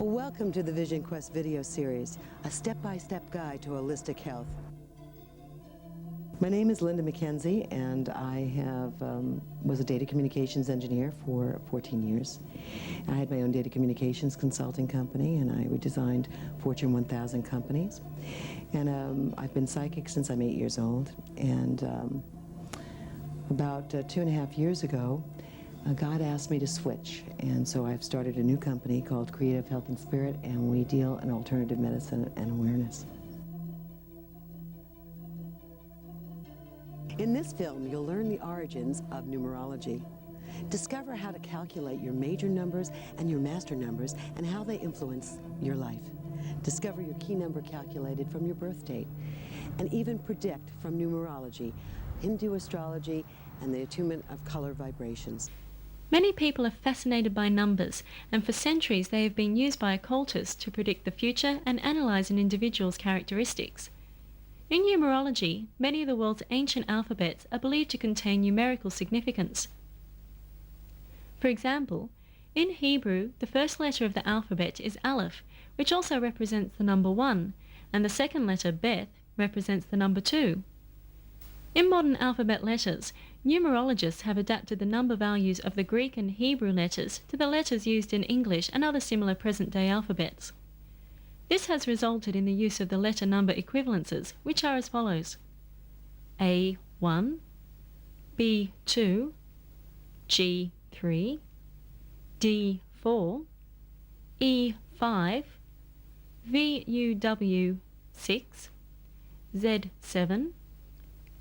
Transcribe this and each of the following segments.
Welcome to the Vision Quest video series, a step-by-step guide to holistic health. My name is Linda McKenzie, and I was a data communications engineer for 14 years. I had my own data communications consulting company, and I designed Fortune 1000 companies. And I've been psychic since I'm 8 years old. And about 2.5 years ago, God asked me to switch, and so I've started a new company called Creative Health and Spirit, and we deal in alternative medicine and awareness. In this film, you'll learn the origins of numerology. Discover how to calculate your major numbers and your master numbers and how they influence your life. Discover your key number calculated from your birth date, and even predict from numerology, Hindu astrology, and the attunement of color vibrations. Many people are fascinated by numbers, and for centuries they have been used by occultists to predict the future and analyze an individual's characteristics. In numerology, many of the world's ancient alphabets are believed to contain numerical significance. For example, in Hebrew, the first letter of the alphabet is Aleph, which also represents the number 1, and the second letter, Beth, represents the number 2. In modern alphabet letters, numerologists have adapted the number values of the Greek and Hebrew letters to the letters used in English and other similar present-day alphabets. This has resulted in the use of the letter number equivalences, which are as follows: A1, B2, G3, D4, E5, VUW6, Z7,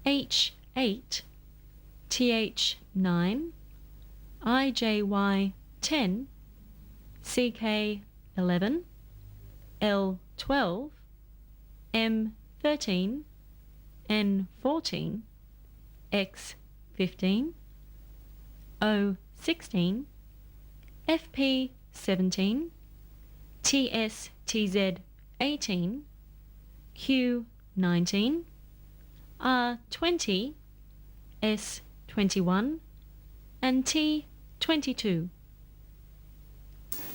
H8, TH9, IJY10, CK11, L12, M13, N14, X15, O16, FP17, TSTZ18, Q19, R20, S21, and T22.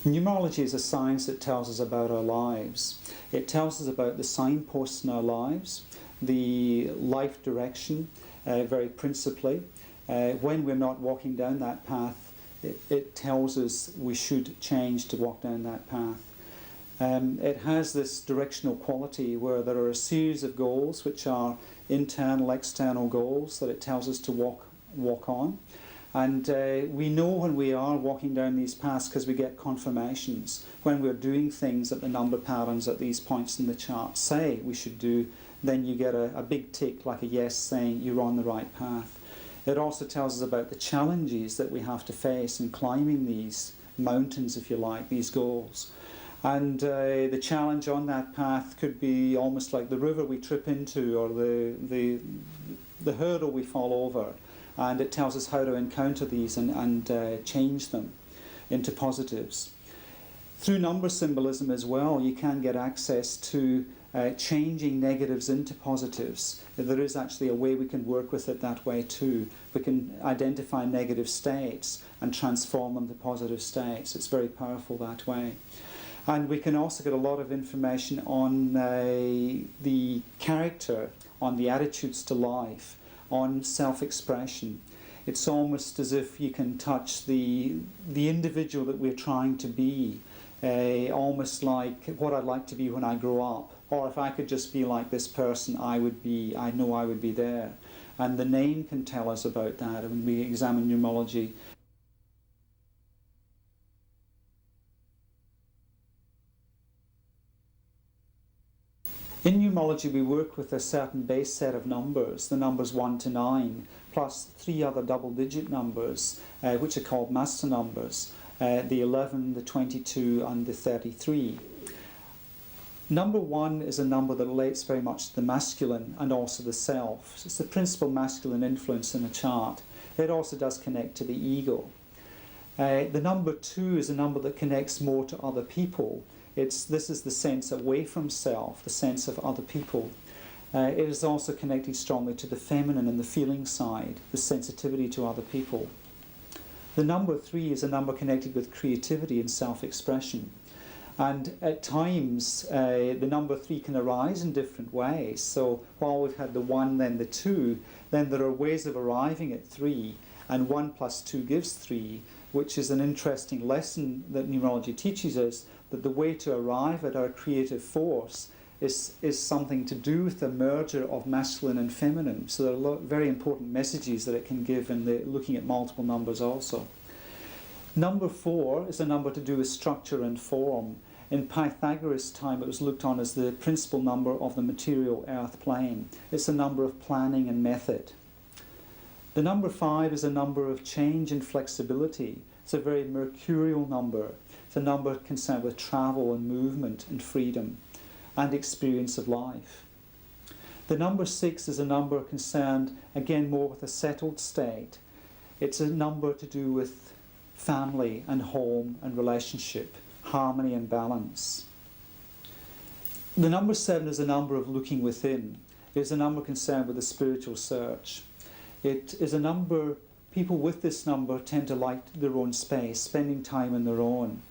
Numerology is a science that tells us about our lives. It tells us about the signposts in our lives, the life direction, very principally. When we're not walking down that path, it tells us we should change to walk down that path. It has this directional quality where there are a series of goals which are internal, external goals that it tells us to walk on. And we know when we are walking down these paths because we get confirmations. When we're doing things that the number patterns at these points in the chart say we should do, then you get a big tick, like a yes, saying you're on the right path. It also tells us about the challenges that we have to face in climbing these mountains, if you like, these goals. And the challenge on that path could be almost like the river we trip into, or the hurdle we fall over. And it tells us how to encounter these and change them into positives. Through number symbolism as well, you can get access to changing negatives into positives. There is actually a way we can work with it that way too. We can identify negative states and transform them to positive states. It's very powerful that way. And we can also get a lot of information on the character, on the attitudes to life, on self-expression. It's almost as if you can touch the individual that we're trying to be, almost like what I'd like to be when I grow up, or if I could just be like this person, I know I would be there. And the name can tell us about that when we examine numerology. In numerology, we work with a certain base set of numbers, the numbers 1 to 9, plus 3 other double-digit numbers, which are called master numbers, the 11, the 22, and the 33. Number 1 is a number that relates very much to the masculine and also the self. So it's the principal masculine influence in a chart. It also does connect to the ego. The number 2 is a number that connects more to other people. This is the sense away from self, the sense of other people. It is also connected strongly to the feminine and the feeling side, the sensitivity to other people. The number 3 is a number connected with creativity and self-expression. And at times, the number 3 can arise in different ways. So while we've had the 1, then the 2, then there are ways of arriving at 3, and 1 plus 2 gives 3, which is an interesting lesson that numerology teaches us, that the way to arrive at our creative force is something to do with the merger of masculine and feminine. So there are very important messages that it can give in looking at multiple numbers also. Number 4 is a number to do with structure and form. In Pythagoras' time, it was looked on as the principal number of the material earth plane. It's a number of planning and method. The number 5 is a number of change and flexibility. It's a very mercurial number. It's a number concerned with travel and movement and freedom and experience of life. The number 6 is a number concerned, again, more with a settled state. It's a number to do with family and home and relationship, harmony and balance. The number 7 is a number of looking within. It is a number concerned with the spiritual search. It is a number, people with this number tend to like their own space, spending time on their own.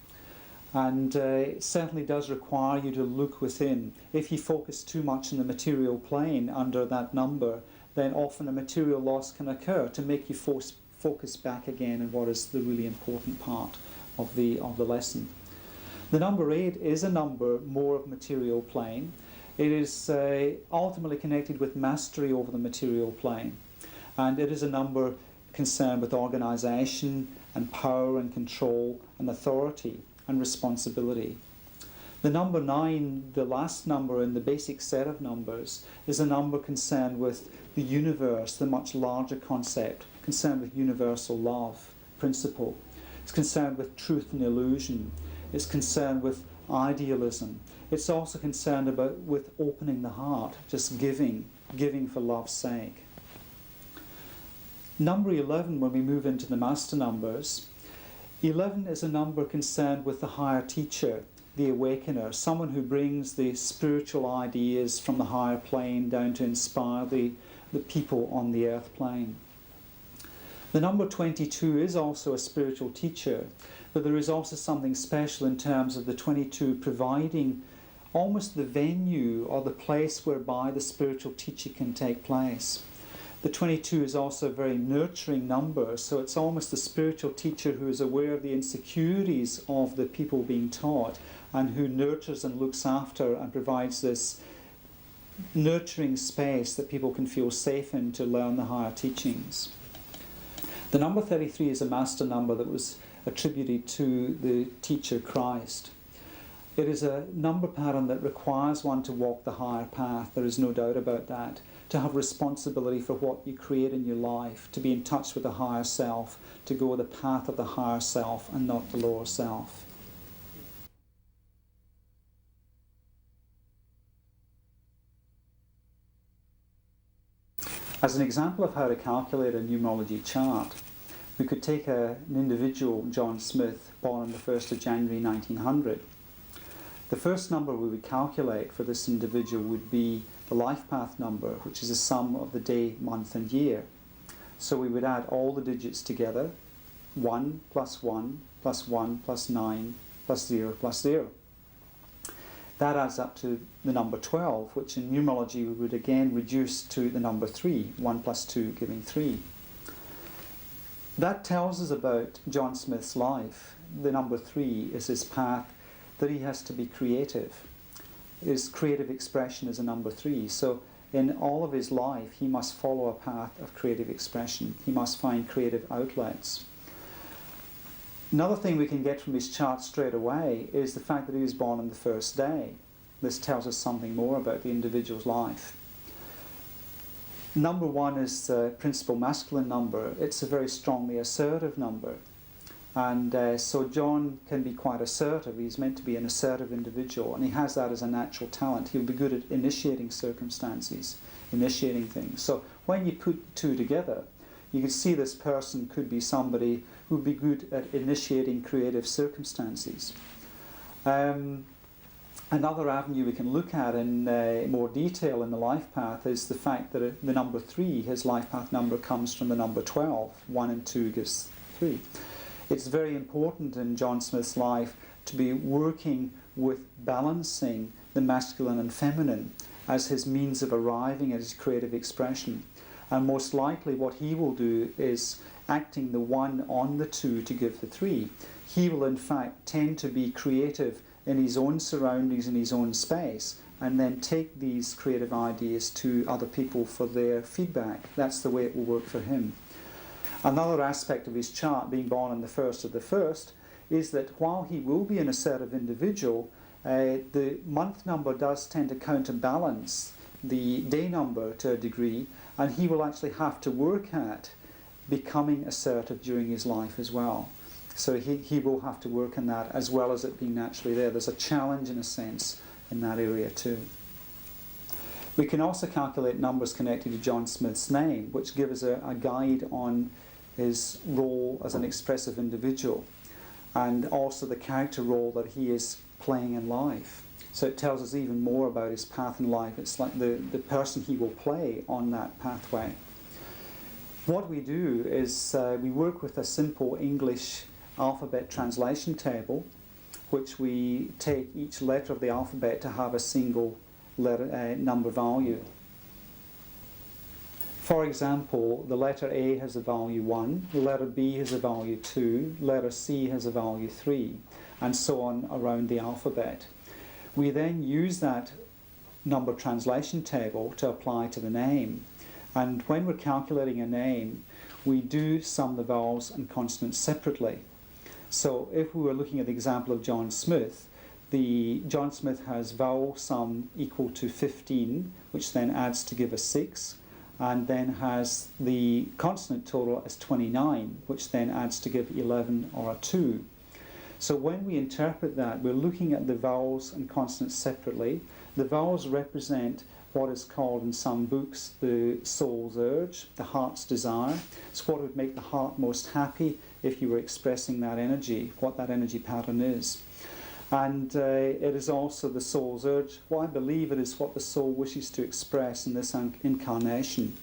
And it certainly does require you to look within. If you focus too much on the material plane under that number, then often a material loss can occur to make you focus back again on what is the really important part of the lesson. The number 8 is a number more of material plane. It is ultimately connected with mastery over the material plane. And it is a number concerned with organisation and power and control and authority and responsibility. The number 9, the last number in the basic set of numbers, is a number concerned with the universe, the much larger concept, concerned with universal love principle. It's concerned with truth and illusion. It's concerned with idealism. It's also concerned with opening the heart, just giving for love's sake. Number 11, when we move into the master numbers, 11 is a number concerned with the higher teacher, the awakener, someone who brings the spiritual ideas from the higher plane down to inspire the people on the earth plane. The number 22 is also a spiritual teacher, but there is also something special in terms of the 22 providing almost the venue or the place whereby the spiritual teaching can take place. The 22 is also a very nurturing number, so it's almost the spiritual teacher who is aware of the insecurities of the people being taught and who nurtures and looks after and provides this nurturing space that people can feel safe in to learn the higher teachings. The number 33 is a master number that was attributed to the teacher Christ. It is a number pattern that requires one to walk the higher path, there is no doubt about that, to have responsibility for what you create in your life, to be in touch with the higher self, to go the path of the higher self and not the lower self. As an example of how to calculate a numerology chart, we could take an individual, John Smith, born on the 1st of January 1900. The first number we would calculate for this individual would be the life path number, which is the sum of the day, month and year. So we would add all the digits together, 1 plus 1 plus 1 plus 9 plus 0 plus 0. That adds up to the number 12, which in numerology we would again reduce to the number 3, 1 plus 2 giving 3. That tells us about John Smith's life. The number 3 is his path that he has to be creative. His creative expression is a number 3. So in all of his life, he must follow a path of creative expression. He must find creative outlets. Another thing we can get from his chart straight away is the fact that he was born on the first day. This tells us something more about the individual's life. Number 1 is the principal masculine number. It's a very strongly assertive number. And so John can be quite assertive. He's meant to be an assertive individual, and he has that as a natural talent. He'll be good at initiating circumstances, initiating things. So when you put the two together, you can see this person could be somebody who would be good at initiating creative circumstances. Another avenue we can look at in more detail in the life path is the fact that the number 3, his life path number, comes from the number 12. 1 and 2 gives 3. It's very important in John Smith's life to be working with balancing the masculine and feminine as his means of arriving at his creative expression. And most likely what he will do is acting the 1 on the 2 to give the 3. He will in fact tend to be creative in his own surroundings, in his own space, and then take these creative ideas to other people for their feedback. That's the way it will work for him. Another aspect of his chart, being born on the 1st of the 1st, is that while he will be an assertive individual, the month number does tend to counterbalance the day number to a degree, and he will actually have to work at becoming assertive during his life as well. So he will have to work on that as well as it being naturally there. There's a challenge in a sense in that area too. We can also calculate numbers connected to John Smith's name, which give us a guide on his role as an expressive individual, and also the character role that he is playing in life. So it tells us even more about his path in life. It's like the person he will play on that pathway. What we do is we work with a simple English alphabet translation table, which we take each letter of the alphabet to have a single letter, number value. For example, the letter A has a value 1, the letter B has a value 2, letter C has a value 3, and so on around the alphabet. We then use that number translation table to apply to the name. And when we're calculating a name, we do sum the vowels and consonants separately. So if we were looking at the example of John Smith, John Smith has vowel sum equal to 15, which then adds to give us 6, and then has the consonant total as 29, which then adds to give 11 or a 2. So when we interpret that, we're looking at the vowels and consonants separately. The vowels represent what is called in some books the soul's urge, the heart's desire. It's what would make the heart most happy if you were expressing that energy, what that energy pattern is. And it is also the soul's urge. Well, I believe it is what the soul wishes to express in this incarnation,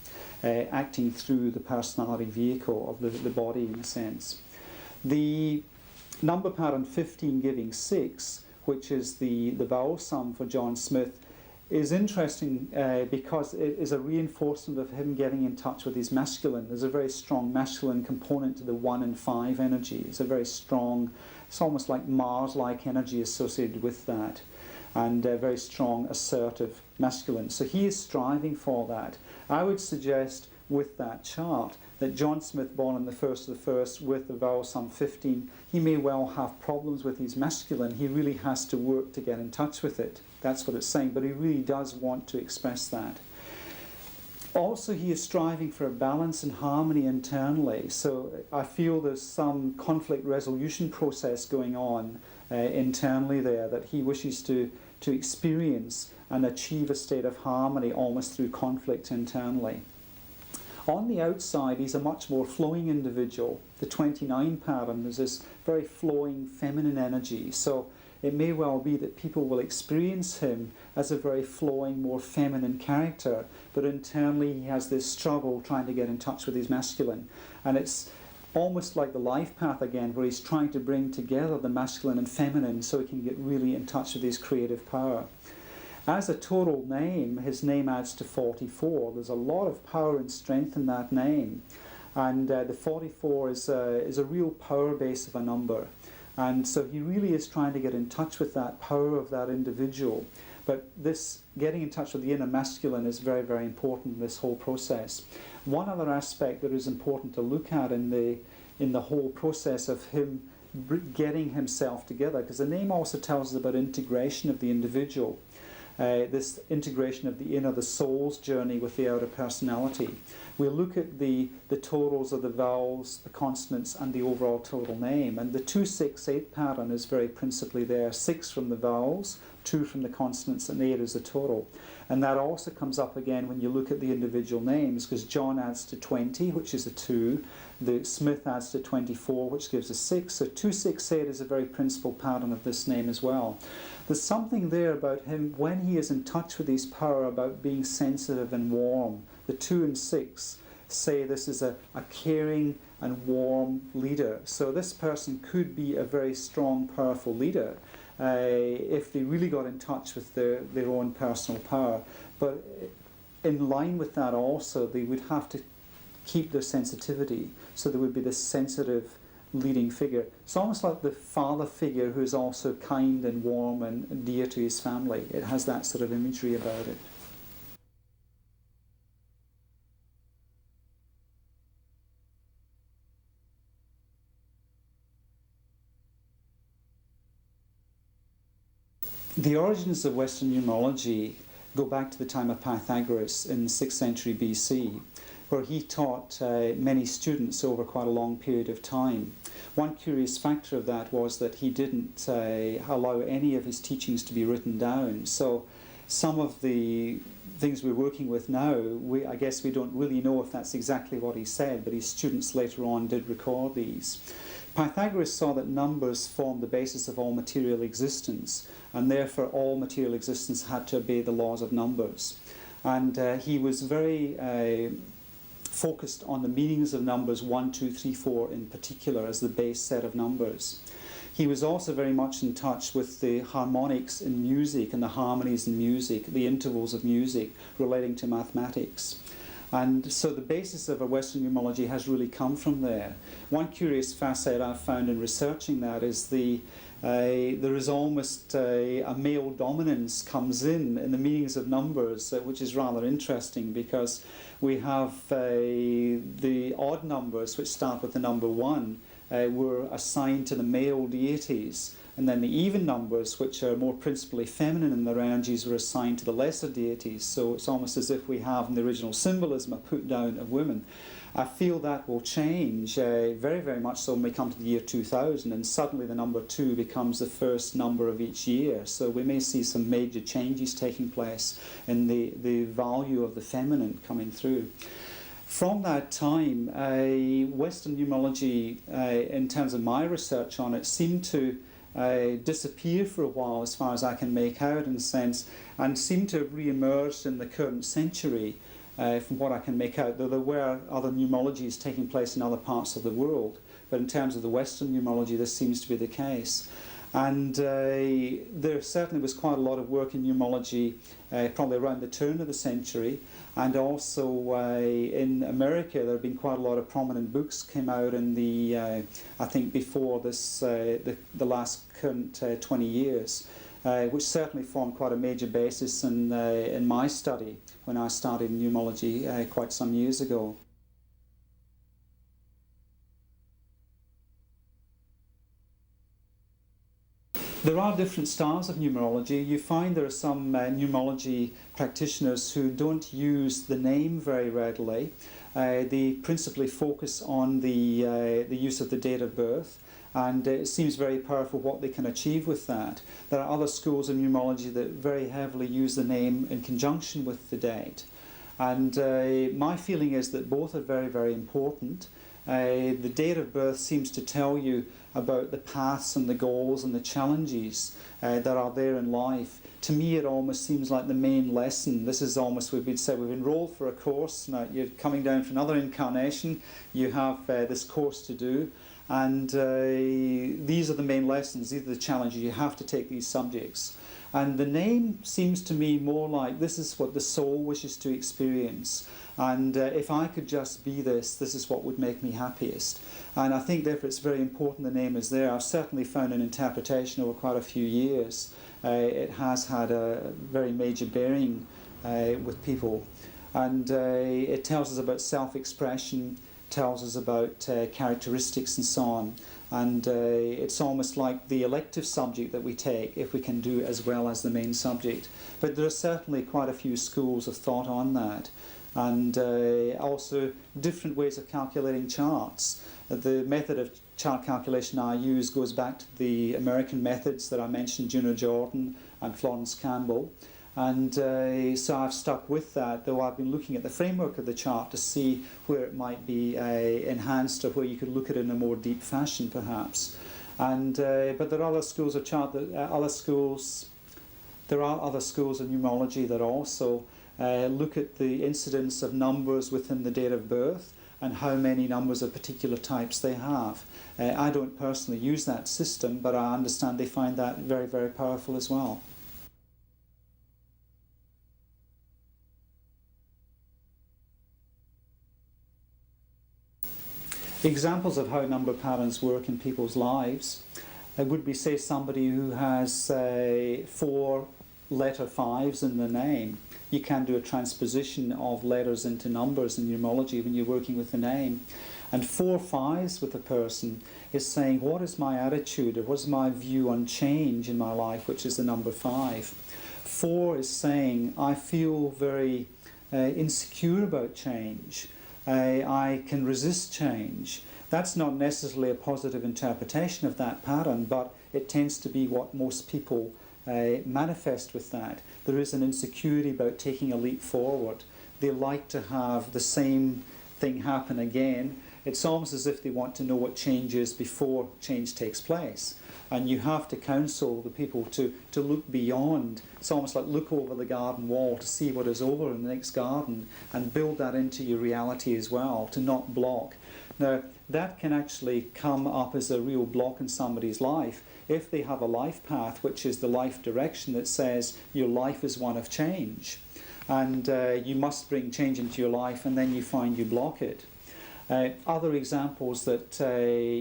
acting through the personality vehicle of the body in a sense. The number pattern 15 giving 6, which is the vowel sum for John Smith, is interesting because it is a reinforcement of him getting in touch with his masculine. There's a very strong masculine component to the 1 and 5 energy. It's a very strong, it's almost like Mars-like energy associated with that, and a very strong assertive masculine. So he is striving for that. I would suggest with that chart that John Smith, born on the 1st of the 1st with the vowel sum 15, he may well have problems with his masculine. He really has to work to get in touch with it. That's what it's saying, but he really does want to express that. Also, he is striving for a balance and harmony internally. So I feel there's some conflict resolution process going on internally there that he wishes to experience and achieve a state of harmony almost through conflict internally. On the outside, he's a much more flowing individual. The 29 pattern is this very flowing feminine energy. So it may well be that people will experience him as a very flowing, more feminine character, but internally he has this struggle trying to get in touch with his masculine. And it's almost like the life path again, where he's trying to bring together the masculine and feminine so he can get really in touch with his creative power. As a total name, his name adds to 44. There's a lot of power and strength in that name. And the 44 is a real power base of a number. And so he really is trying to get in touch with that power of that individual. But this getting in touch with the inner masculine is very, very important in this whole process. One other aspect that is important to look at in the whole process of him getting himself together, because the name also tells us about integration of the individual. This integration of the inner, the soul's journey with the outer personality. We'll look at the totals of the vowels, the consonants, and the overall total name. And the 2-6-8 pattern is very principally there. 6 from the vowels, 2 from the consonants, and 8 is the total. And that also comes up again when you look at the individual names, because John adds to 20, which is a 2. The Smith adds to 24, which gives a 6. So 2-6-8 is a very principal pattern of this name as well. There's something there about him when he is in touch with his power about being sensitive and warm. The 2 and 6 say this is a caring and warm leader. So this person could be a very strong, powerful leader. if they really got in touch with their own personal power. But in line with that also, they would have to keep their sensitivity, so there would be this sensitive leading figure. It's almost like the father figure who's also kind and warm and dear to his family. It has that sort of imagery about it. The origins of Western numerology go back to the time of Pythagoras in the 6th century BC, where he taught many students over quite a long period of time. One curious factor of that was that he didn't allow any of his teachings to be written down. So some of the things we're working with now, I guess we don't really know if that's exactly what he said, but his students later on did record these. Pythagoras saw that numbers formed the basis of all material existence, and therefore all material existence had to obey the laws of numbers. And he was very focused on the meanings of numbers 1, 2, 3, 4 in particular as the base set of numbers. He was also very much in touch with the harmonics in music and the harmonies in music, the intervals of music relating to mathematics. And so the basis of a Western numerology has really come from there. One curious facet I've found in researching that is there is almost a male dominance comes in the meanings of numbers, which is rather interesting, because we have the odd numbers, which start with the number 1, were assigned to the male deities. And then the even numbers, which are more principally feminine in their energies, were assigned to the lesser deities. So it's almost as if we have in the original symbolism a put down of women. I feel that will change very, very much so when we come to the year 2000, and suddenly the number 2 becomes the first number of each year. So we may see some major changes taking place in the value of the feminine coming through. From that time, Western numerology, in terms of my research on it, seemed to disappear for a while, as far as I can make out in a sense, and seem to have re-emerged in the current century, from what I can make out, though there were other numerologies taking place in other parts of the world. But in terms of the Western numerology, this seems to be the case. And there certainly was quite a lot of work in numerology probably around the turn of the century, and also in America there have been quite a lot of prominent books came out in the I think before this the last current 20 years, which certainly formed quite a major basis in my study when I started numerology quite some years ago. There are different styles of numerology. You find there are some numerology practitioners who don't use the name very readily. They principally focus on the use of the date of birth, and it seems very powerful what they can achieve with that. There are other schools of numerology that very heavily use the name in conjunction with the date. And my feeling is that both are very, very important. The date of birth seems to tell you about the paths and the goals and the challenges that are there in life. To me, it almost seems like the main lesson. This is almost, we've enrolled for a course, now you're coming down for another incarnation, you have this course to do, and these are the main lessons, these are the challenges, you have to take these subjects. And the name seems to me more like this is what the soul wishes to experience. And if I could just be this, this is what would make me happiest. And I think therefore it's very important the name is there. I've certainly found an interpretation over quite a few years. It has had a very major bearing with people. And it tells us about self-expression, tells us about characteristics and so on. And it's almost like the elective subject that we take if we can do it as well as the main subject. But there are certainly quite a few schools of thought on that. And also different ways of calculating charts. The method of chart calculation I use goes back to the American methods that I mentioned, Juno Jordan and Florence Campbell. And so I've stuck with that, though I've been looking at the framework of the chart to see where it might be enhanced or where you could look at it in a more deep fashion perhaps. And but there are other schools of chart, there are other schools of numerology that also look at the incidence of numbers within the date of birth and how many numbers of particular types they have. I don't personally use that system, but I understand they find that very, very powerful as well. Examples of how number patterns work in people's lives would be, say, somebody who has 4 letter 5s in their name. You can do a transposition of letters into numbers in numerology when you're working with the name. And 4 5s with a person is saying, what is my attitude, or what's my view on change in my life, which is the number 5. 4 is saying, I feel very insecure about change. I can resist change. That's not necessarily a positive interpretation of that pattern, but it tends to be what most people manifest with that. There is an insecurity about taking a leap forward. They like to have the same thing happen again. It's almost as if they want to know what change is before change takes place. And you have to counsel the people to look beyond. It's almost like look over the garden wall to see what is over in the next garden and build that into your reality as well, to not block. Now, that can actually come up as a real block in somebody's life if they have a life path, which is the life direction that says your life is one of change. And you must bring change into your life, and then you find you block it. Other examples that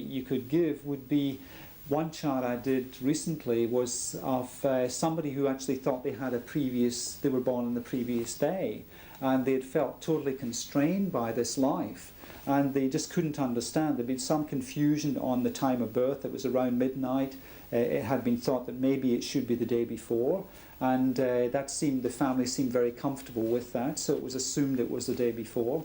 you could give would be, one chart I did recently was of somebody who actually thought they were born on the previous day, and they had felt totally constrained by this life, and they just couldn't understand. There'd been some confusion on the time of birth. It was around midnight. It had been thought that maybe it should be the day before, and the family seemed very comfortable with that, so it was assumed it was the day before.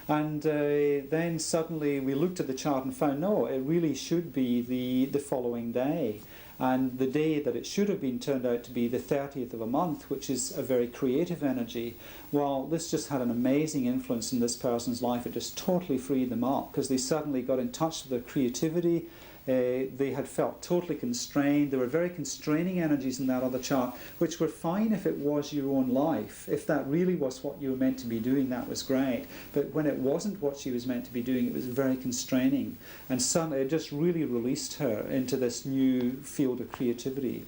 And then suddenly we looked at the chart and found, no, it really should be the following day. And the day that it should have been turned out to be the 30th of a month, which is a very creative energy. Well, this just had an amazing influence in this person's life. It just totally freed them up, because they suddenly got in touch with their creativity. They had felt totally constrained. There were very constraining energies in that other chart, which were fine if it was your own life. If that really was what you were meant to be doing, that was great. But when it wasn't what she was meant to be doing, it was very constraining. And suddenly it just really released her into this new field of creativity.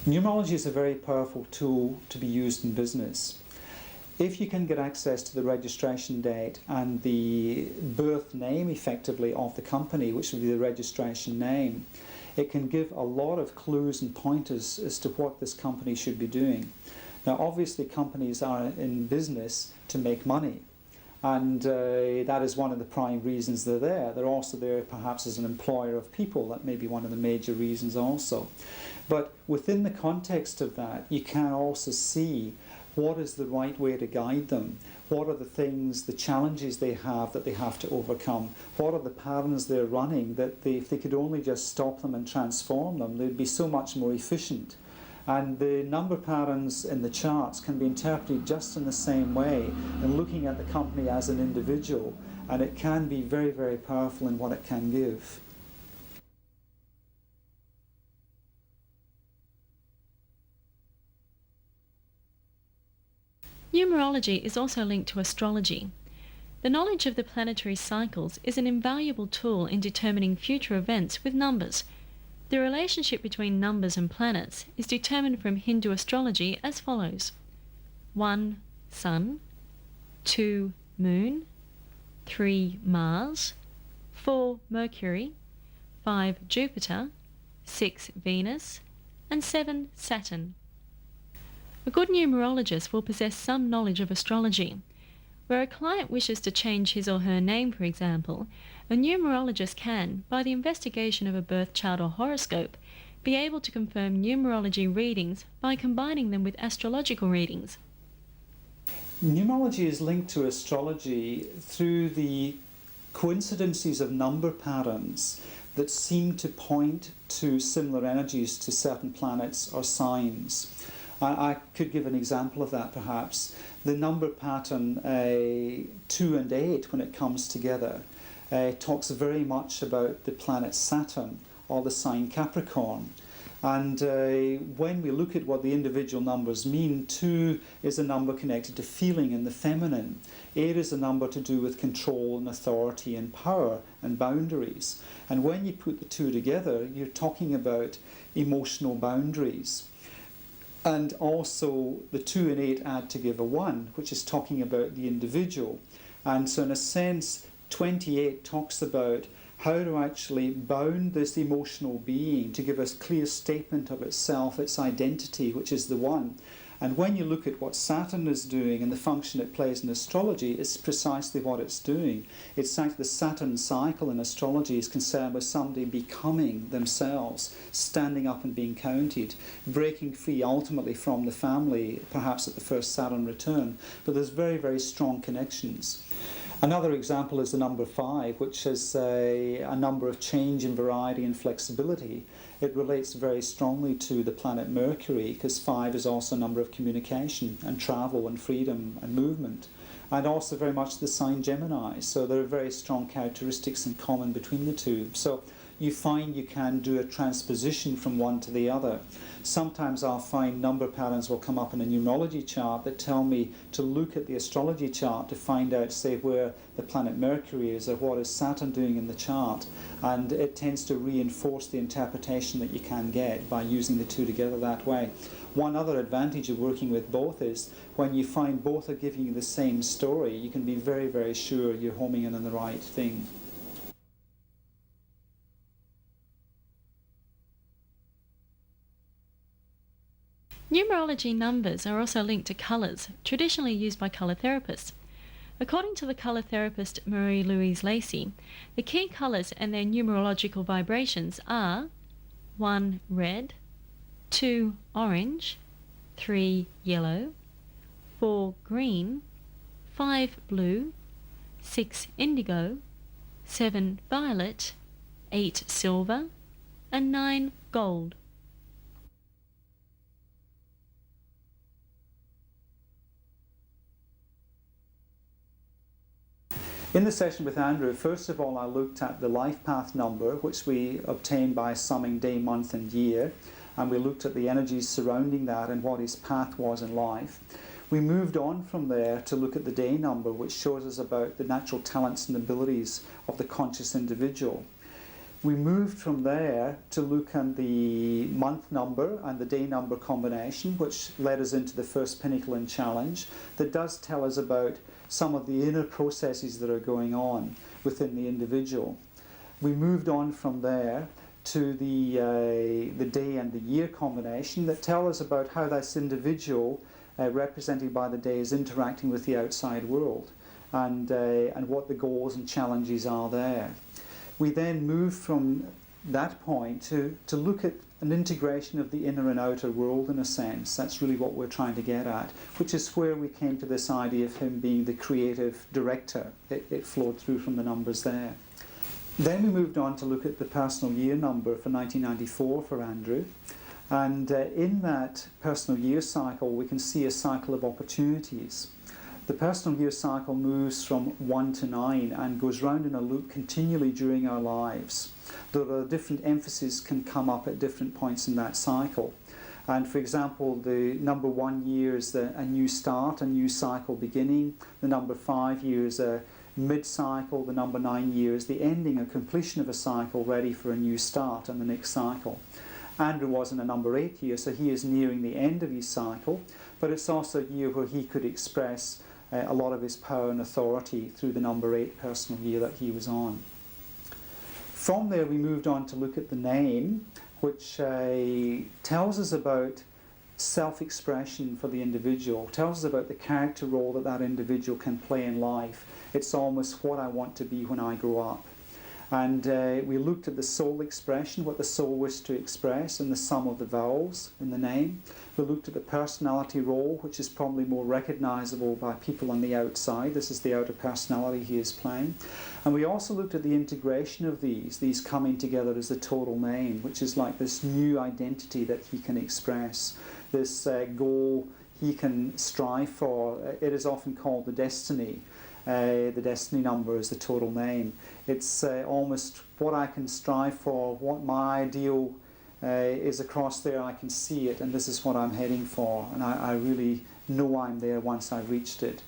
Numerology is a very powerful tool to be used in business. If you can get access to the registration date and the birth name, effectively, of the company, which would be the registration name, it can give a lot of clues and pointers as to what this company should be doing. Now, obviously, companies are in business to make money, and that is one of the prime reasons they're there. They're also there perhaps as an employer of people. That may be one of the major reasons also. But within the context of that, you can also see what is the right way to guide them? What are the things, the challenges they have that they have to overcome? What are the patterns they're running that if they could only just stop them and transform them, they'd be so much more efficient. And the number patterns in the charts can be interpreted just in the same way, and looking at the company as an individual, and it can be very, very powerful in what it can give. Numerology is also linked to astrology. The knowledge of the planetary cycles is an invaluable tool in determining future events with numbers. The relationship between numbers and planets is determined from Hindu astrology as follows: 1. Sun, 2. Moon, 3. Mars, 4. Mercury, 5. Jupiter, 6. Venus, and 7. Saturn. A good numerologist will possess some knowledge of astrology. Where a client wishes to change his or her name, for example, a numerologist can, by the investigation of a birth chart or horoscope, be able to confirm numerology readings by combining them with astrological readings. Numerology is linked to astrology through the coincidences of number patterns that seem to point to similar energies to certain planets or signs. I could give an example of that perhaps. The number pattern 2 and 8, when it comes together, talks very much about the planet Saturn or the sign Capricorn. And when we look at what the individual numbers mean, 2 is a number connected to feeling in the feminine. 8 is a number to do with control and authority and power and boundaries. And when you put the 2 together, you're talking about emotional boundaries. And also the 2 and 8 add to give a 1, which is talking about the individual. And so in a sense, 28 talks about how to actually bound this emotional being to give us clear statement of itself, its identity, which is the 1. And when you look at what Saturn is doing and the function it plays in astrology, it's precisely what it's doing. It's like the Saturn cycle in astrology is concerned with somebody becoming themselves, standing up and being counted, breaking free ultimately from the family, perhaps at the first Saturn return. But there's very, very strong connections. Another example is the number 5, which is a number of change in variety and flexibility. It relates very strongly to the planet Mercury, because 5 is also a number of communication and travel and freedom and movement, and also very much the sign Gemini. So there are very strong characteristics in common between the 2. So you find you can do a transposition from one to the other. Sometimes I'll find number patterns will come up in a numerology chart that tell me to look at the astrology chart to find out, say, where the planet Mercury is or what is Saturn doing in the chart. And it tends to reinforce the interpretation that you can get by using the 2 together that way. One other advantage of working with both is when you find both are giving you the same story, you can be very, very sure you're homing in on the right thing. Numerology numbers are also linked to colours, traditionally used by colour therapists. According to the colour therapist Marie-Louise Lacey, the key colours and their numerological vibrations are 1. Red, 2. Orange, 3. Yellow, 4. Green, 5. Blue, 6. Indigo, 7. Violet, 8. Silver, and 9. Gold. In the session with Andrew, first of all, I looked at the life path number, which we obtained by summing day, month and year, and we looked at the energies surrounding that and what his path was in life. We moved on from there to look at the day number, which shows us about the natural talents and abilities of the conscious individual. We moved from there to look at the month number and the day number combination, which led us into the first pinnacle and challenge, that does tell us about some of the inner processes that are going on within the individual. We moved on from there to the day and the year combination that tell us about how this individual, represented by the day, is interacting with the outside world and what the goals and challenges are there. We then move from that point to look at an integration of the inner and outer world in a sense. That's really what we're trying to get at, which is where we came to this idea of him being the creative director. It flowed through from the numbers there. Then we moved on to look at the personal year number for 1994 for Andrew. And in that personal year cycle, we can see a cycle of opportunities. The personal year cycle moves from 1 to 9 and goes round in a loop continually during our lives. There are different emphases can come up at different points in that cycle. And for example, the number 1 year is a new start, a new cycle beginning. The number 5 year is a mid-cycle. The number 9 year is the ending, a completion of a cycle ready for a new start and the next cycle. Andrew was in a number 8 year, so he is nearing the end of his cycle, but it's also a year where he could express a lot of his power and authority through the number 8 personal year that he was on. From there we moved on to look at the name, which tells us about self-expression for the individual, tells us about the character role that that individual can play in life. It's almost what I want to be when I grow up. And we looked at the soul expression, what the soul wished to express, and the sum of the vowels in the name. We looked at the personality role, which is probably more recognizable by people on the outside. This is the outer personality he is playing. And we also looked at the integration of these coming together as the total name, which is like this new identity that he can express, this goal he can strive for. It is often called the destiny. The destiny number is the total name. It's almost what I can strive for, what my ideal is across there. I can see it, and this is what I'm heading for, and I really know I'm there once I've reached it.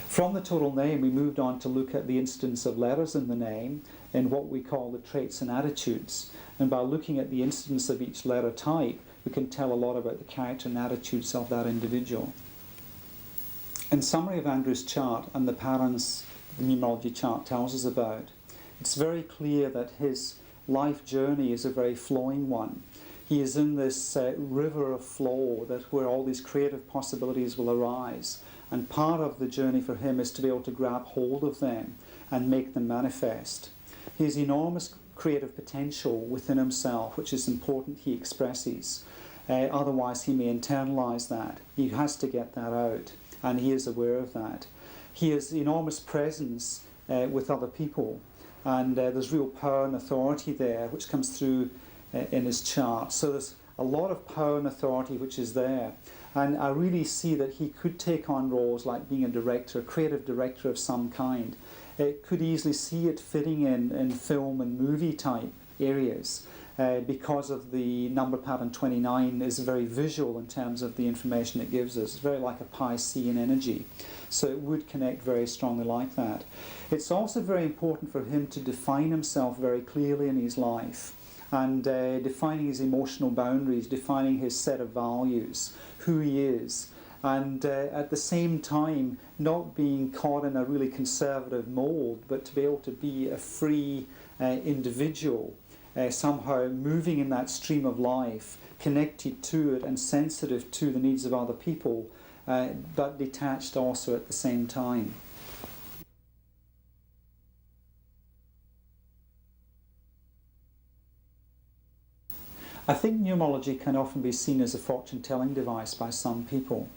From the total name, we moved on to look at the incidence of letters in the name and what we call the traits and attitudes. And by looking at the incidence of each letter type, we can tell a lot about the character and attitudes of that individual. In summary of Andrew's chart and the patterns the numerology chart tells us about, it's very clear that his life journey is a very flowing one. He is in this river of flow where all these creative possibilities will arise. And part of the journey for him is to be able to grab hold of them and make them manifest. He has enormous creative potential within himself, which is important he expresses. Otherwise, he may internalize that. He has to get that out, and he is aware of that. He has enormous presence with other people, and there's real power and authority there, which comes through in his chart. So there's a lot of power and authority which is there. And I really see that he could take on roles like being a director, a creative director of some kind. It could easily see it fitting in film and movie type areas because of the number pattern 29 is very visual in terms of the information it gives us. It's very like a Piscean energy. So it would connect very strongly like that. It's also very important for him to define himself very clearly in his life, and defining his emotional boundaries, defining his set of values, who he is, and at the same time not being caught in a really conservative mold, but to be able to be a free individual, somehow moving in that stream of life, connected to it and sensitive to the needs of other people, but detached also at the same time. I think numerology can often be seen as a fortune-telling device by some people.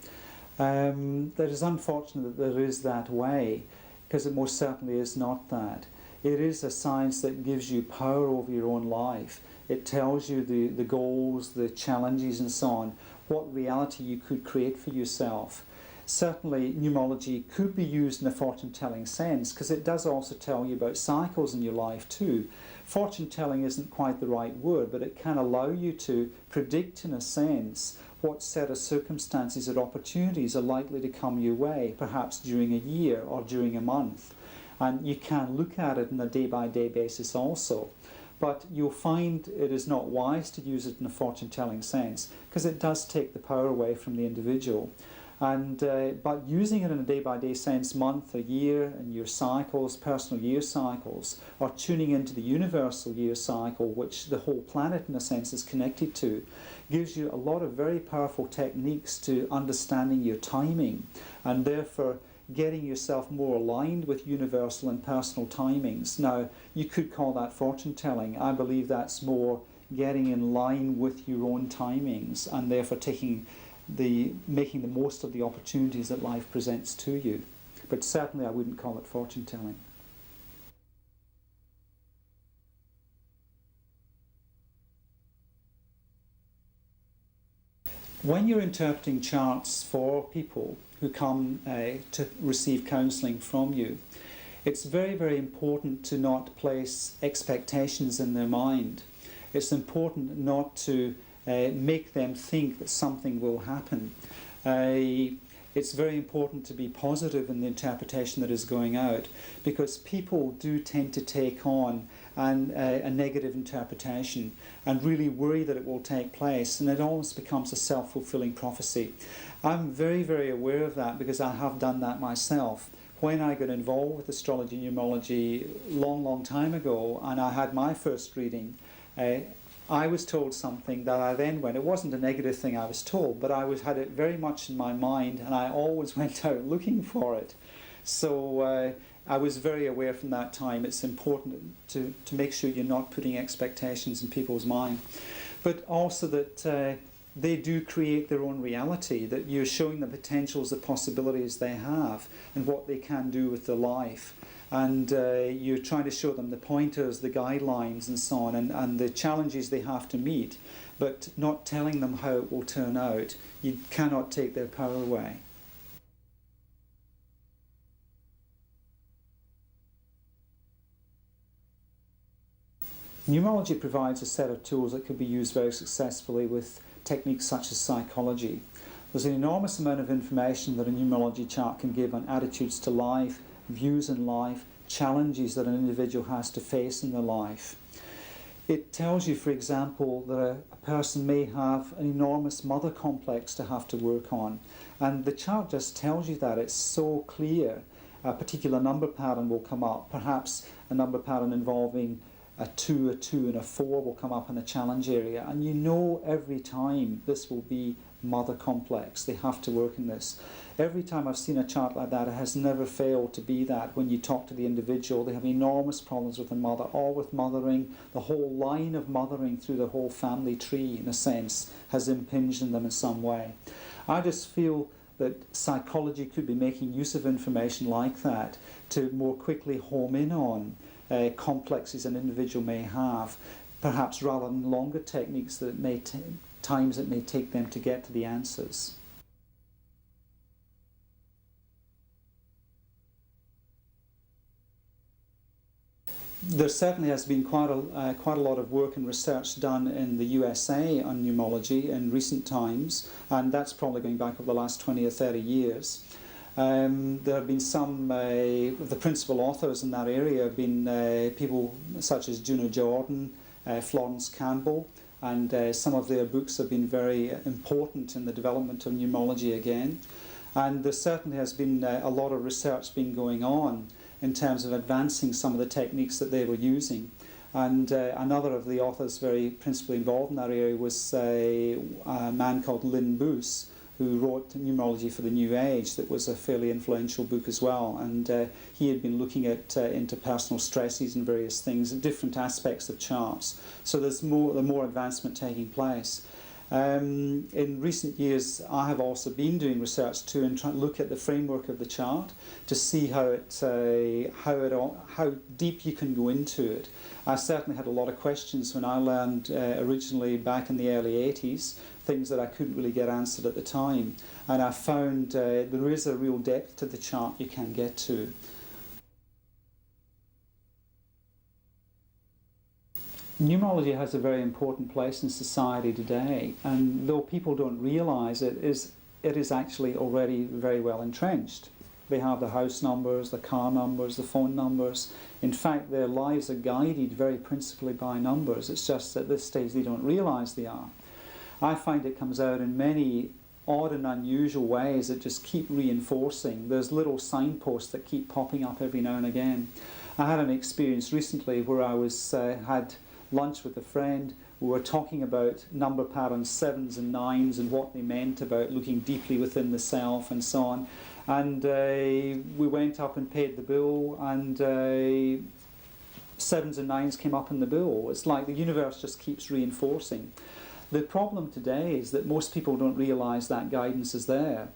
That is unfortunate that there is that way, because it most certainly is not that. It is a science that gives you power over your own life. It tells you the goals, the challenges and so on, what reality you could create for yourself. Certainly numerology could be used in a fortune-telling sense, because it does also tell you about cycles in your life too. Fortune-telling isn't quite the right word, but it can allow you to predict in a sense what set of circumstances or opportunities are likely to come your way, perhaps during a year or during a month. And you can look at it on a day-by-day basis also. But you'll find it is not wise to use it in a fortune-telling sense, because it does take the power away from the individual. And but using it in a day-by-day sense, month, a year, and your cycles, personal year cycles, or tuning into the universal year cycle, which the whole planet in a sense is connected to, gives you a lot of very powerful techniques to understanding your timing, and therefore getting yourself more aligned with universal and personal timings. Now, you could call that fortune telling. I believe that's more getting in line with your own timings, and therefore making the most of the opportunities that life presents to you. But certainly I wouldn't call it fortune telling. When you're interpreting charts for people who come to receive counselling from you, it's very, very important to not place expectations in their mind. It's important not to make them think that something will happen. It's very important to be positive in the interpretation that is going out, because people do tend to take on a negative interpretation and really worry that it will take place, and it almost becomes a self-fulfilling prophecy. I'm very, very aware of that, because I have done that myself. When I got involved with astrology and numerology long time ago, and I had my first reading, I was told something that I then went, it wasn't a negative thing I was told, but I had it very much in my mind, and I always went out looking for it. So I was very aware from that time it's important to make sure you're not putting expectations in people's mind. But also that they do create their own reality, that you're showing the potentials, the possibilities they have, and what they can do with their life. And you're trying to show them the pointers, the guidelines and so on, and the challenges they have to meet, but not telling them how it will turn out. You cannot take their power away. Numerology provides a set of tools that can be used very successfully with techniques such as psychology. There's an enormous amount of information that a numerology chart can give on attitudes to life, views in life, challenges that an individual has to face in their life. It tells you, for example, that a person may have an enormous mother complex to have to work on. And the chart just tells you that. It's so clear. A particular number pattern will come up. Perhaps a number pattern involving a 2, and a 4 will come up in the challenge area. And you know every time this will be mother complex. They have to work in this. Every time I've seen a chart like that, it has never failed to be that. When you talk to the individual, they have enormous problems with the mother, or with mothering. The whole line of mothering through the whole family tree, in a sense, has impinged on them in some way. I just feel that psychology could be making use of information like that to more quickly home in on complexes an individual may have, perhaps rather than longer techniques that times it may take them to get to the answers. There certainly has been quite a lot of work and research done in the USA on numerology in recent times, and that's probably going back over the last 20 or 30 years. There have been some of the principal authors in that area have been people such as Juno Jordan, Florence Campbell, and some of their books have been very important in the development of numerology again. And there certainly has been a lot of research been going on in terms of advancing some of the techniques that they were using. And another of the authors very principally involved in that area was a man called Lynn Boos, who wrote Numerology for the New Age. That was a fairly influential book as well. And he had been looking at interpersonal stresses and various things, different aspects of charts. So there's more advancement taking place. In recent years, I have also been doing research too and trying to look at the framework of the chart to see how deep you can go into it. I certainly had a lot of questions when I learned originally back in the early 80s, things that I couldn't really get answered at the time. And I found there is a real depth to the chart you can get to. Numerology has a very important place in society today, and though people don't realise it is actually already very well entrenched. They have the house numbers, the car numbers, the phone numbers. In fact, their lives are guided very principally by numbers. It's just at this stage they don't realise they are. I find it comes out in many odd and unusual ways that just keep reinforcing. There's little signposts that keep popping up every now and again. I had an experience recently where I had lunch with a friend. We were talking about number patterns 7s and 9s and what they meant about looking deeply within the self and so on. And we went up and paid the bill, and 7s and 9s came up in the bill. It's like the universe just keeps reinforcing. The problem today is that most people don't realise that guidance is there.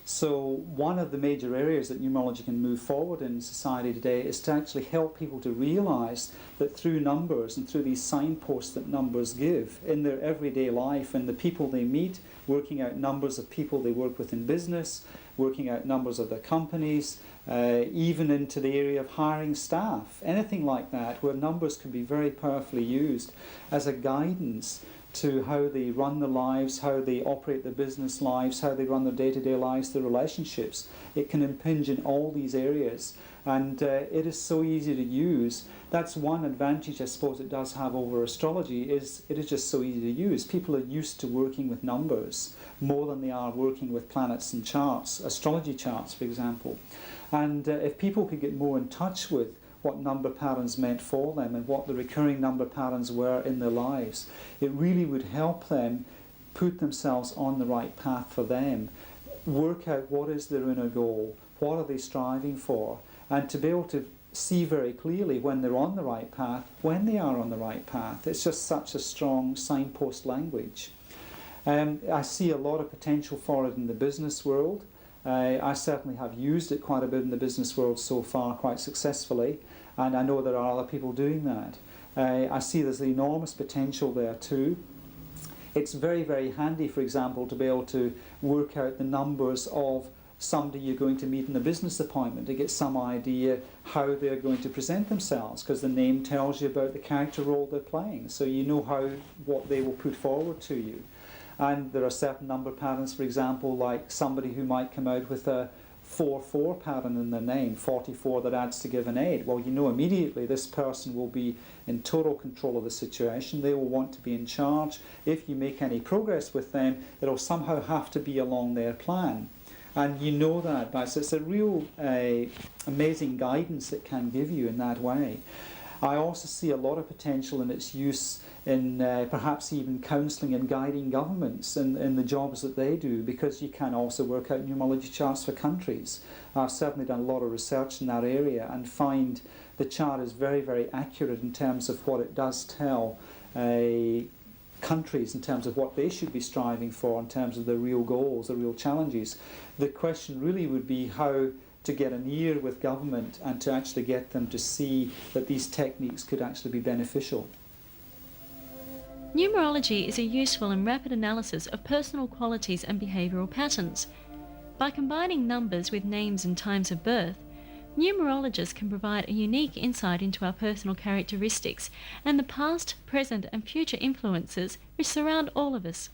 So one of the major areas that numerology can move forward in society today is to actually help people to realise that through numbers and through these signposts that numbers give in their everyday life and the people they meet, working out numbers of people they work with in business, working out numbers of their companies, even into the area of hiring staff, anything like that, where numbers can be very powerfully used as a guidance to how they run their lives, how they operate their business lives, how they run their day-to-day lives, their relationships. It can impinge in all these areas, and it is so easy to use. That's one advantage I suppose it does have over astrology, is it is just so easy to use. People are used to working with numbers more than they are working with planets and charts, astrology charts for example. And if people could get more in touch with what number patterns meant for them and what the recurring number patterns were in their lives, it really would help them put themselves on the right path for them, work out what is their inner goal, what are they striving for, and to be able to see very clearly when they're on the right path, when they are on the right path. It's just such a strong signpost language. I see a lot of potential for it in the business world. I certainly have used it quite a bit in the business world so far, quite successfully, and I know there are other people doing that. I see there's enormous potential there too. It's very, very handy, for example, to be able to work out the numbers of somebody you're going to meet in a business appointment to get some idea how they're going to present themselves, because the name tells you about the character role they're playing, so you know what they will put forward to you. And there are certain number patterns, for example, like somebody who might come out with a 4-4 pattern in their name, 44 that adds to give an 8. Well, you know immediately this person will be in total control of the situation. They will want to be in charge. If you make any progress with them, it'll somehow have to be along their plan. And you know that, but it's a real amazing guidance it can give you in that way. I also see a lot of potential in its use in perhaps even counselling and guiding governments in the jobs that they do, because you can also work out numerology charts for countries. I've certainly done a lot of research in that area and find the chart is very, very accurate in terms of what it does tell countries in terms of what they should be striving for, in terms of their real goals, their real challenges. The question really would be how to get an ear with government and to actually get them to see that these techniques could actually be beneficial. Numerology is a useful and rapid analysis of personal qualities and behavioural patterns. By combining numbers with names and times of birth, numerologists can provide a unique insight into our personal characteristics and the past, present and future influences which surround all of us.